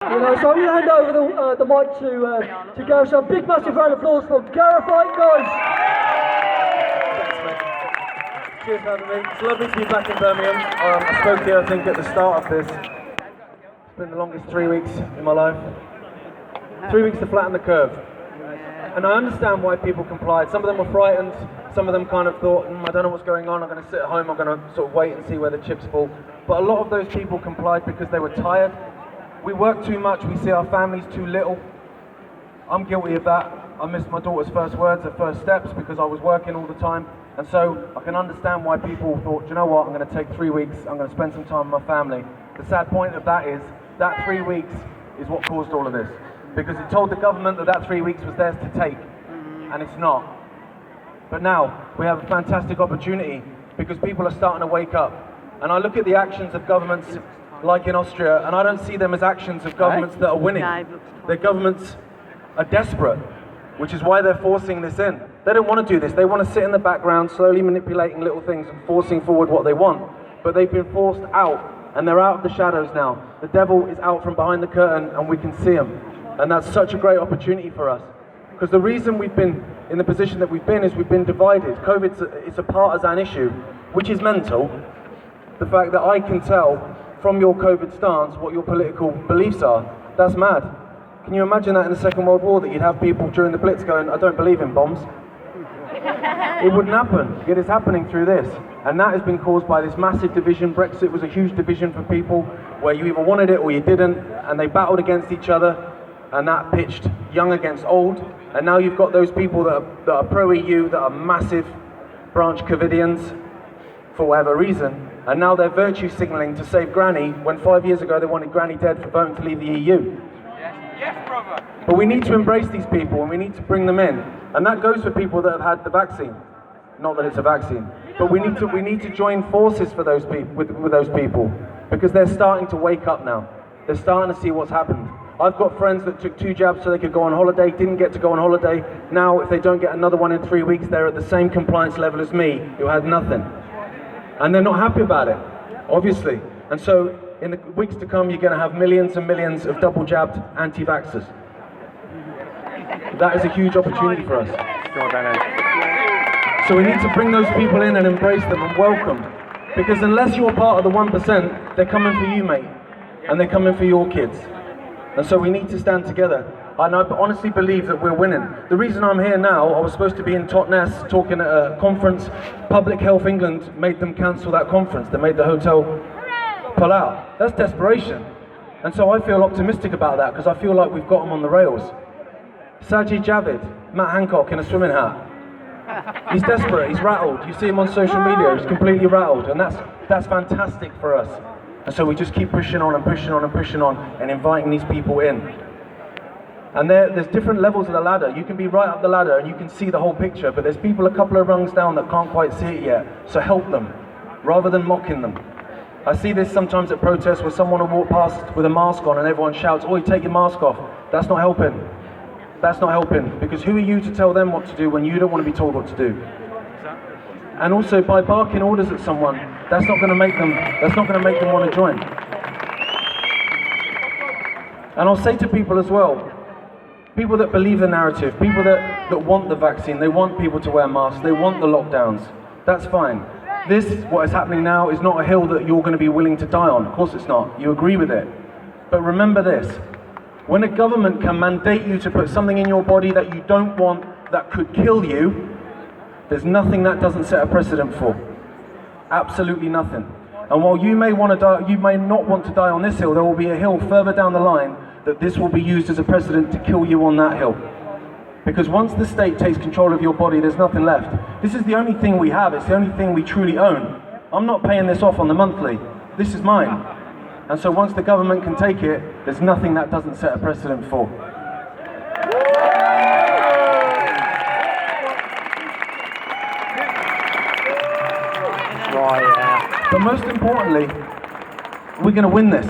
So I'm going to hand over the mic to Gareth. So a big, massive round of applause for Gareth White, guys. Thanks, mate. Cheers for having me. It's lovely to be back in Birmingham. I spoke here, I think, at the start of this. It's been the longest 3 weeks in my life. 3 weeks to flatten the curve. And I understand why people complied. Some of them were frightened. Some of them kind of thought, I don't know what's going on. I'm going to sit at home. I'm going to sort of wait and see where the chips fall. But a lot of those people complied because they were tired. We work too much. We see our families too little. I'm guilty of that. I missed my daughter's first words, her first steps, because I was working all the time. And so I can understand why people thought, you know what, I'm going to take 3 weeks. I'm going to spend some time with my family. The sad point of that is that 3 weeks is what caused all of this. Because it told the government that that 3 weeks was theirs to take, and it's not. But now we have a fantastic opportunity because people are starting to wake up. And I look at the actions of governments like in Austria, and I don't see them as actions of governments that are winning. Their governments are desperate, which is why they're forcing this in. They don't want to do this. They want to sit in the background, slowly manipulating little things and forcing forward what they want. But they've been forced out, and they're out of the shadows now. The devil is out from behind the curtain, and we can see him. And that's such a great opportunity for us. Because the reason we've been in the position that we've been is we've been divided. COVID is a partisan issue, which is mental. The fact that I can tell from your COVID stance what your political beliefs are, that's mad. Can you imagine that in the Second World War, that you'd have people during the Blitz going, I don't believe in bombs? It wouldn't happen. It is happening through this. And that has been caused by this massive division. Brexit was a huge division for people, where you either wanted it or you didn't, and they battled against each other, and that pitched young against old. And now you've got those people that are pro-EU, that are massive branch Covidians, for whatever reason, and now they're virtue signalling to save Granny, when 5 years ago they wanted Granny dead for voting to leave the EU. Yes, brother. But we need to embrace these people, and we need to bring them in. And that goes for people that have had the vaccine. Not that it's a vaccine. But we need to join forces for those people, with those people, because they're starting to wake up now. They're starting to see what's happened. I've got friends that took 2 jabs so they could go on holiday, didn't get to go on holiday. Now, if they don't get another one in 3 weeks, they're at the same compliance level as me, who had nothing. And they're not happy about it, obviously. And so, in the weeks to come, you're going to have millions and millions of double-jabbed anti-vaxxers. That is a huge opportunity for us. So we need to bring those people in and embrace them and welcome. Because unless you're part of the 1%, they're coming for you, mate. And they're coming for your kids. And so we need to stand together. And I honestly believe that we're winning. The reason I'm here now, I was supposed to be in Totnes talking at a conference. Public Health England made them cancel that conference. They made the hotel pull out. That's desperation. And so I feel optimistic about that, because I feel like we've got them on the rails. Sajid Javid, Matt Hancock in a swimming hat. He's desperate, he's rattled. You see him on social media, he's completely rattled. And that's fantastic for us. And so we just keep pushing on and pushing on and pushing on and inviting these people in. And there's different levels of the ladder. You can be right up the ladder and you can see the whole picture, but there's people a couple of rungs down that can't quite see it yet. So help them, rather than mocking them. I see this sometimes at protests where someone will walk past with a mask on and everyone shouts, "Oi, take your mask off." That's not helping. That's not helping, because who are you to tell them what to do when you don't want to be told what to do? And also, by barking orders at someone, that's not going to make them want to join. And I'll say to people as well, people that believe the narrative, people that want the vaccine, they want people to wear masks, they want the lockdowns, that's fine. This, what is happening now, is not a hill that you're going to be willing to die on. Of course it's not. You agree with it. But remember this, when a government can mandate you to put something in your body that you don't want, that could kill you, there's nothing that doesn't set a precedent for. Absolutely nothing. And while you may want to die, you may not want to die on this hill, there will be a hill further down the line that this will be used as a precedent to kill you on that hill. Because once the state takes control of your body, there's nothing left. This is the only thing we have, it's the only thing we truly own. I'm not paying this off on the monthly, this is mine. And so once the government can take it, there's nothing that doesn't set a precedent for. But most importantly, we're going to win this.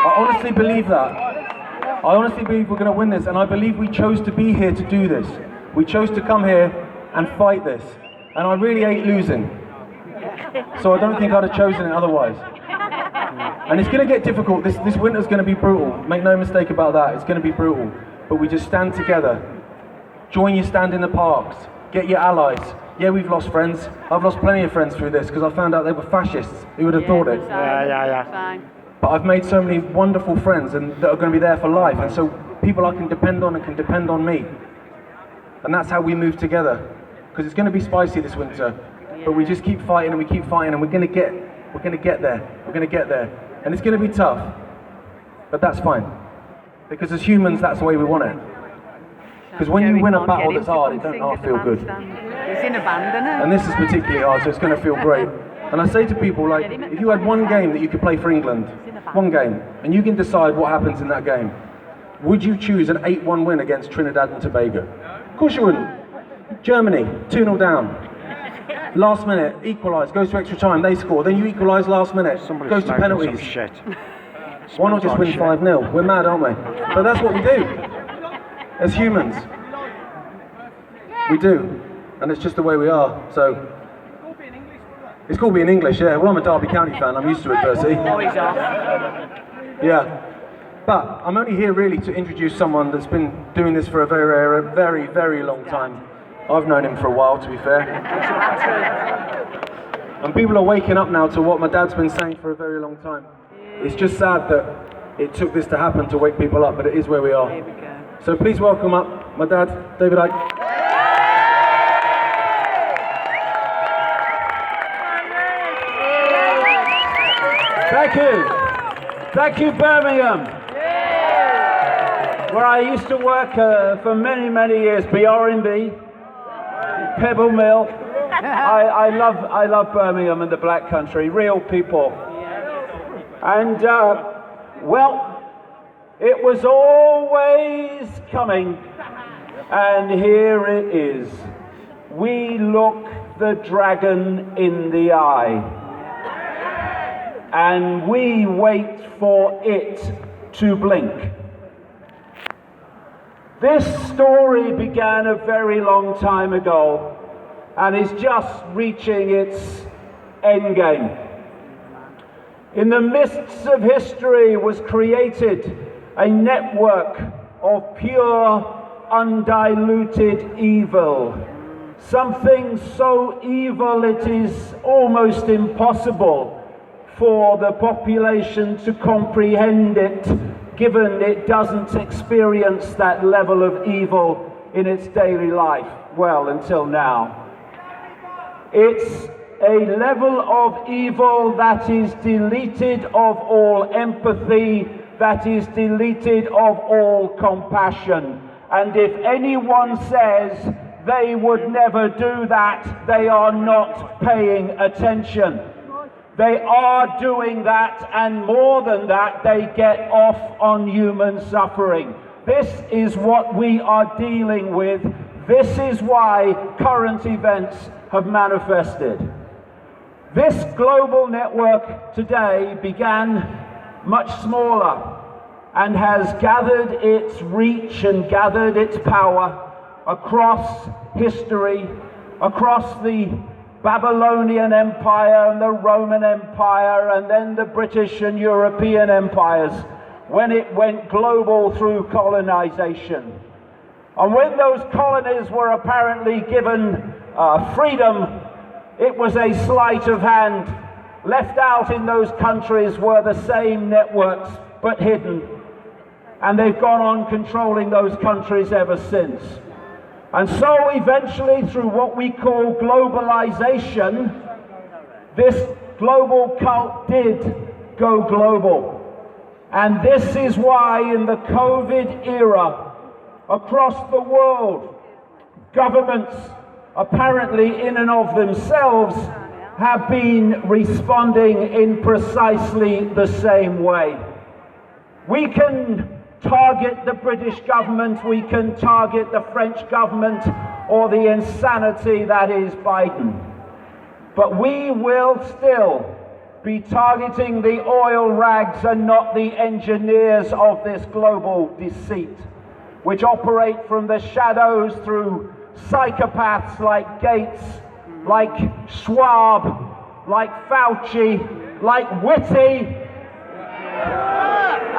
I honestly believe that. I honestly believe we're going to win this, and I believe we chose to be here to do this. We chose to come here and fight this. And I really hate losing. So I don't think I'd have chosen it otherwise. And it's going to get difficult. This winter's going to be brutal. Make no mistake about that. It's going to be brutal. But we just stand together. Join your stand in the parks. Get your allies. Yeah, we've lost friends. I've lost plenty of friends through this because I found out they were fascists. Who would have thought it? Yeah. But I've made so many wonderful friends and that are going to be there for life. And so people I can depend on and can depend on me. And that's how we move together. Because it's going to be spicy this winter. But we just keep fighting and we keep fighting and we're going to get there. We're going to get there. And it's going to be tough. But that's fine. Because as humans, that's the way we want it. Because when you win a battle that's hard, it don't feel good. He's in a band, isn't And this is particularly hard, so it's going to feel great. And I say to people, like, if you had one game that you could play for England, one game, and you can decide what happens in that game, would you choose an 8-1 win against Trinidad and Tobago? Of course you wouldn't. Germany, 2-0 down. Last minute, equalise, goes to extra time, they score, then you equalise last minute, goes to penalties. Why not just win 5-0? We're mad, aren't we? But that's what we do. As humans. We do. And it's just the way we are. So it's called being English, yeah. Well, I'm a Derby County fan, I'm used to adversity. Yeah. But I'm only here really to introduce someone that's been doing this for a very, very long time. I've known him for a while, to be fair. And people are waking up now to what my dad's been saying for a very long time. It's just sad that it took this to happen to wake people up, but it is where we are. So please welcome up my dad, David Icke. Thank you, Birmingham, where I used to work for many years. B.R.B. Pebble Mill. I love Birmingham and the Black Country, real people. And well, it was always coming, and here it is. We look the dragon in the eye. And we wait for it to blink. This story began a very long time ago and is just reaching its end game. In the mists of history was created a network of pure, undiluted evil. Something so evil it is almost impossible for the population to comprehend it, given it doesn't experience that level of evil in its daily life, well, until now. It's a level of evil that is deleted of all empathy, that is deleted of all compassion. And if anyone says they would never do that, they are not paying attention. They are doing that, and more than that, they get off on human suffering. This is what we are dealing with. This is why current events have manifested. This global network today began much smaller and has gathered its reach and gathered its power across history, across the Babylonian Empire and the Roman Empire and then the British and European empires when it went global through colonization. And when those colonies were apparently given freedom, it was a sleight of hand. Left out in those countries were the same networks but hidden. And they've gone on controlling those countries ever since. And so eventually, through what we call globalization, this global cult did go global. And this is why in the COVID era, across the world, governments, apparently in and of themselves, have been responding in precisely the same way. We can target the British government, we can target the French government, or the insanity that is Biden. But we will still be targeting the oil rags and not the engineers of this global deceit, which operate from the shadows through psychopaths like Gates, like Schwab, like Fauci, like Whitty,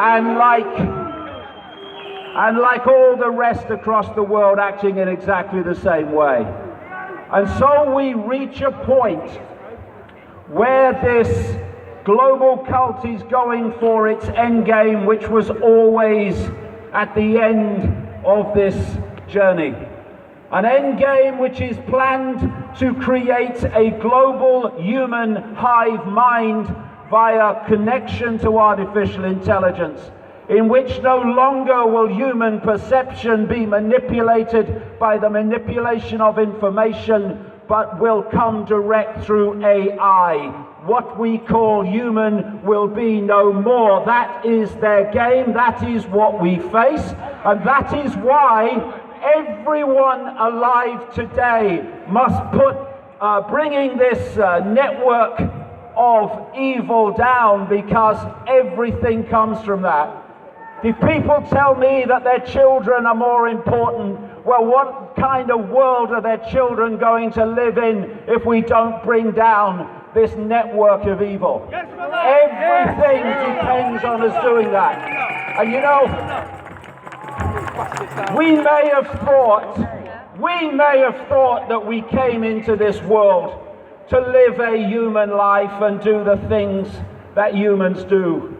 And like all the rest across the world, acting in exactly the same way. And so we reach a point where this global cult is going for its end game, which was always at the end of this journey. An end game which is planned to create a global human hive mind via connection to artificial intelligence, in which no longer will human perception be manipulated by the manipulation of information, but will come direct through AI. What we call human will be no more. That is their game. That is what we face. And that is why everyone alive today must put bringing this network of evil down, because everything comes from that. If people tell me that their children are more important, well, what kind of world are their children going to live in if we don't bring down this network of evil? Everything depends on us doing that. And you know, we may have thought that we came into this world to live a human life and do the things that humans do.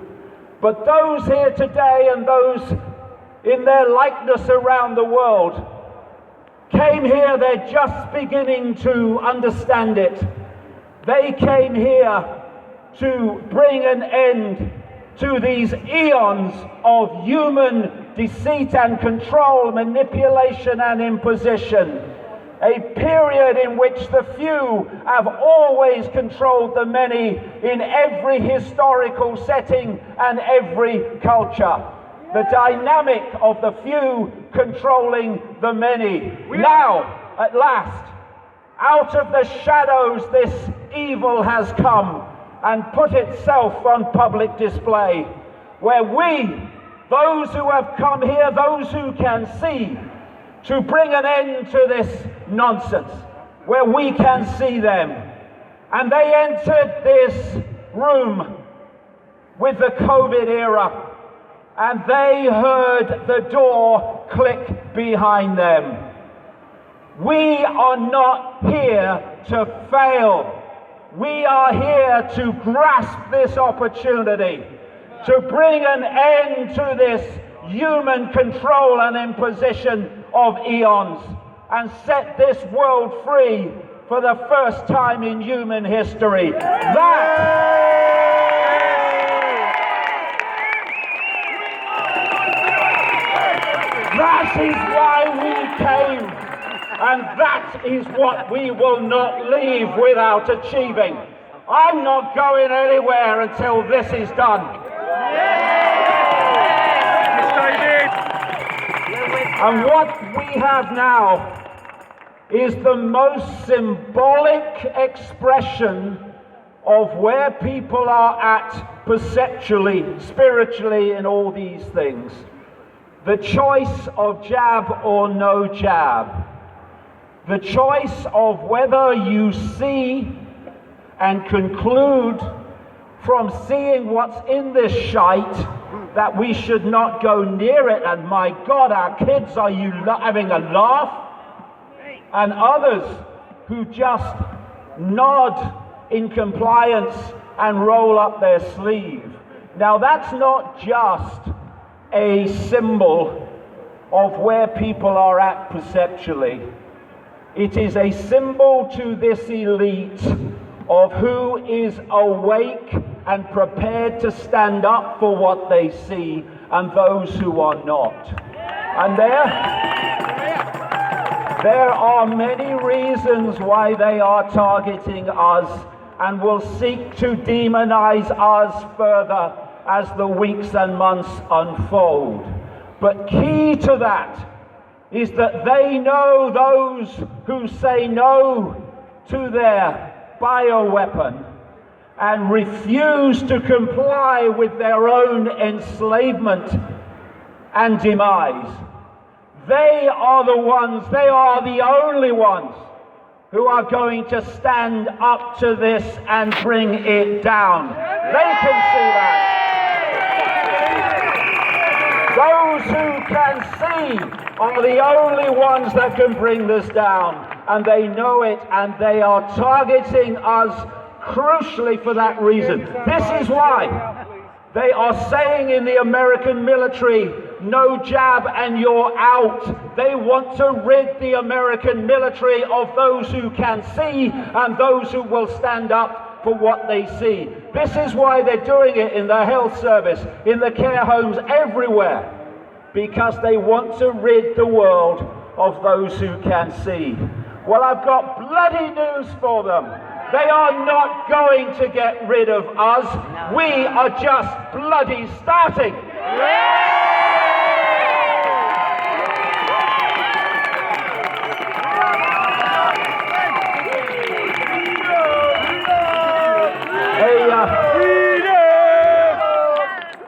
But those here today and those in their likeness around the world came here, they're just beginning to understand it. They came here to bring an end to these eons of human deceit and control, manipulation and imposition. A period in which the few have always controlled the many in every historical setting and every culture. The dynamic of the few controlling the many. Now, at last, out of the shadows this evil has come and put itself on public display, where we, those who have come here, those who can see, to bring an end to this nonsense, where we can see them. And they entered this room with the COVID era, and they heard the door click behind them. We are not here to fail. We are here to grasp this opportunity, to bring an end to this human control and imposition of eons, and set this world free for the first time in human history. That is why we came, and that is what we will not leave without achieving. I'm not going anywhere until this is done. And what we have now is the most symbolic expression of where people are at perceptually, spiritually, in all these things. The choice of jab or no jab. The choice of whether you see and conclude from seeing what's in this shite that we should not go near it, and my God, our kids, are you having a laugh? And others who just nod in compliance and roll up their sleeve. Now that's not just a symbol of where people are at perceptually. It is a symbol to this elite of who is awake and prepared to stand up for what they see, and those who are not. And there are many reasons why they are targeting us and will seek to demonize us further as the weeks and months unfold. But key to that is that they know those who say no to their bioweapon and refuse to comply with their own enslavement and demise. They are the ones, they are the only ones who are going to stand up to this and bring it down. They can see that. can see are the only ones that can bring this down. And they know it, and they are targeting us crucially for that reason. This is why they are saying in the American military, no jab and you're out. They want to rid the American military of those who can see and those who will stand up for what they see. This is why they're doing it in the health service, in the care homes, everywhere. Because they want to rid the world of those who can see. Well, I've got bloody news for them. They are not going to get rid of us. We are just bloody starting.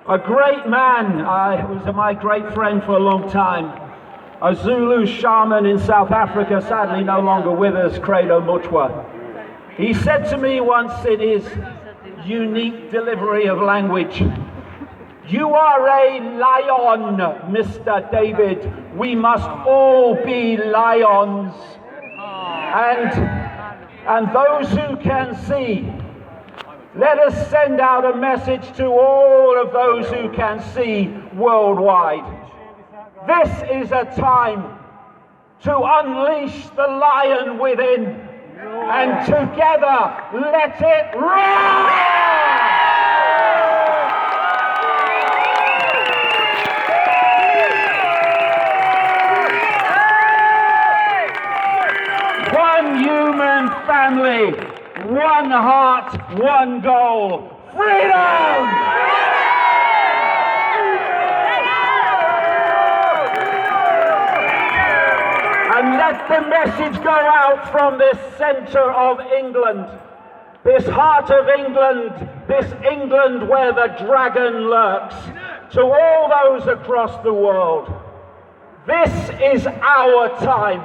A great man, was my great friend for a long time, a Zulu shaman in South Africa, sadly no longer with us, Credo Mutwa. He said to me once in his unique delivery of language, "You are a lion, Mr. David. We must all be lions. And those who can see, let us send out a message to all of those who can see worldwide. This is a time to unleash the lion within, and together let it roar! One human family, one heart, one goal. Freedom! And let the message go out from this centre of England, this heart of England, this England where the dragon lurks, to all those across the world. This is our time.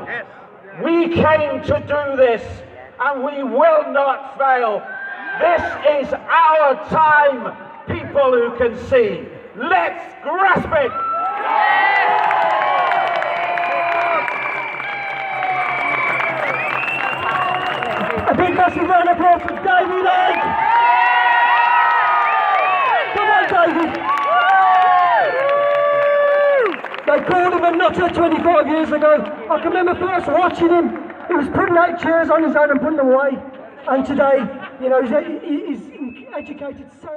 We came to do this, and we will not fail. This is our time, people who can see. Let's grasp it! A big massive round of applause for Davey Lake! Come on, Davey! They called him a nutter 25 years ago. I can remember first watching him. He was putting 8 chairs on his own and putting them away. And today, you know, he's educated so